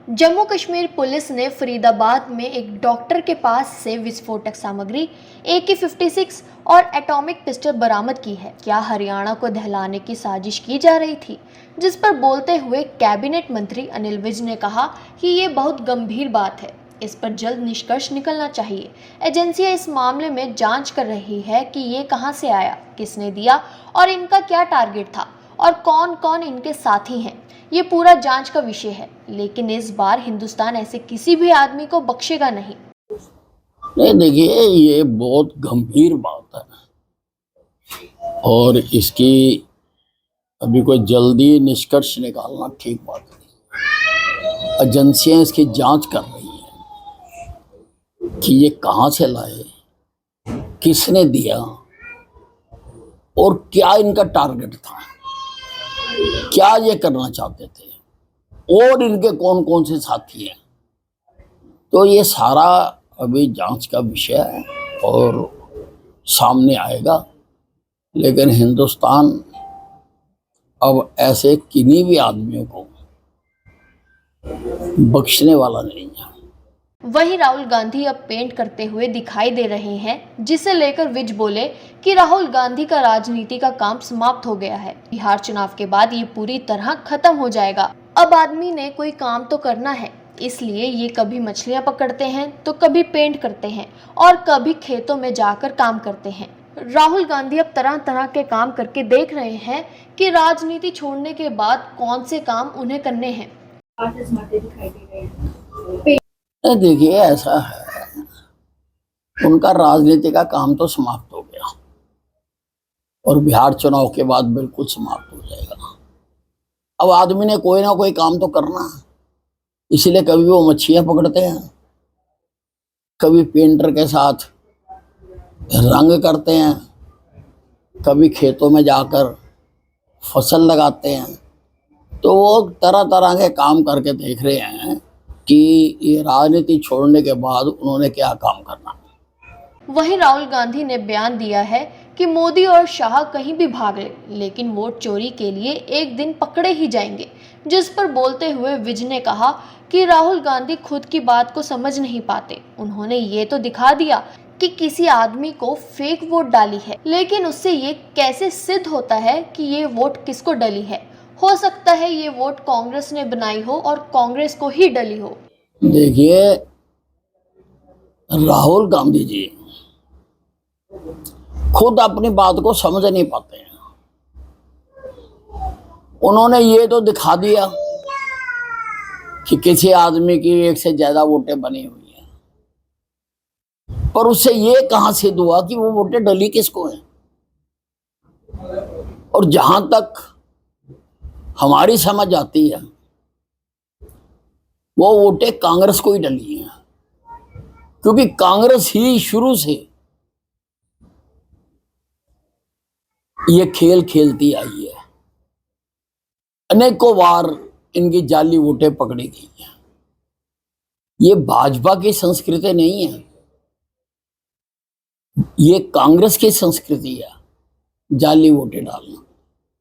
Jammu Kashmir police ने फरीदाबाद में एक डॉक्टर के पास से विस्फोटक सामग्री AK-56 और एटॉमिक पिस्टल बरामद की है। क्या हरियाणा को दहलाने की साजिश की जा रही थी? जिस पर बोलते हुए कैबिनेट मंत्री अनिल विज ने कहा कि ये बहुत गंभीर बात है, इस पर जल्द निष्कर्ष निकलना चाहिए। एजेंसियां इस मामले में जांच कर रही है कि ये कहां से आया, किसने दिया और इनका क्या टारगेट था और कौन कौन इनके साथी हैं। ये पूरा जांच का विषय है, लेकिन इस बार हिंदुस्तान ऐसे किसी भी आदमी को बख्शेगा नहीं। देखिए, ये बहुत गंभीर बात है और इसकी अभी कोई जल्दी निष्कर्ष निकालना ठीक बात नहीं। एजेंसियां इसकी जांच कर रही हैं कि ये कहां से लाए, किसने दिया और क्या इनका टारगेट था, क्या ये करना चाहते थे और इनके कौन कौन से साथी हैं। तो ये सारा अभी जांच का विषय है और सामने आएगा, लेकिन हिंदुस्तान अब ऐसे किन्हीं भी आदमियों को बख्शने वाला नहीं है। वहीं राहुल गांधी अब पेंट करते हुए दिखाई दे रहे हैं, जिसे लेकर विज बोले कि राहुल गांधी का राजनीति का काम समाप्त हो गया है। बिहार चुनाव के बाद ये पूरी तरह खत्म हो जाएगा। अब आदमी ने कोई काम तो करना है, इसलिए ये कभी मछलियां पकड़ते हैं तो कभी पेंट करते हैं और कभी खेतों में जाकर काम करते हैं। राहुल गांधी अब तरह तरह के काम करके देख रहे हैं कि राजनीति छोड़ने के बाद कौन से काम उन्हें करने हैं। देखिए, ऐसा है, उनका राजनीति का काम तो समाप्त हो गया और बिहार चुनाव के बाद बिल्कुल समाप्त हो जाएगा। अब आदमी ने कोई ना कोई काम तो करना है, इसलिए कभी वो मच्छियां पकड़ते हैं, कभी पेंटर के साथ रंग करते हैं, कभी खेतों में जाकर फसल लगाते हैं। तो वो तरह तरह के काम करके देख रहे हैं कि ये राजनीति छोड़ने के बाद उन्होंने क्या काम करना। वहीं राहुल गांधी ने बयान दिया है कि मोदी और शाह कहीं भी भाग ले, लेकिन वोट चोरी के लिए एक दिन पकड़े ही जाएंगे। जिस पर बोलते हुए विज ने कहा कि राहुल गांधी खुद की बात को समझ नहीं पाते। उन्होंने ये तो दिखा दिया कि किसी आदमी को फेक वोट डाली है, लेकिन उससे ये कैसे सिद्ध होता है कि ये वोट किसको डली है? हो सकता है ये वोट कांग्रेस ने बनाई हो और कांग्रेस को ही डली हो। देखिए, राहुल गांधी जी खुद अपनी बात को समझ नहीं पाते हैं। उन्होंने ये तो दिखा दिया कि किसी आदमी की एक से ज्यादा वोटें बनी हुई हैं, पर उससे ये कहां सिद्ध हुआ कि वो वोटें डली किसको हैं। और जहां तक हमारी समझ आती है, वो वोटें कांग्रेस को ही डली हैं, क्योंकि कांग्रेस ही शुरू से ये खेल खेलती आई है। अनेकों बार इनकी जाली वोटें पकड़ी गई हैं। ये भाजपा की संस्कृति नहीं है, ये कांग्रेस की संस्कृति है, जाली वोटें डालना।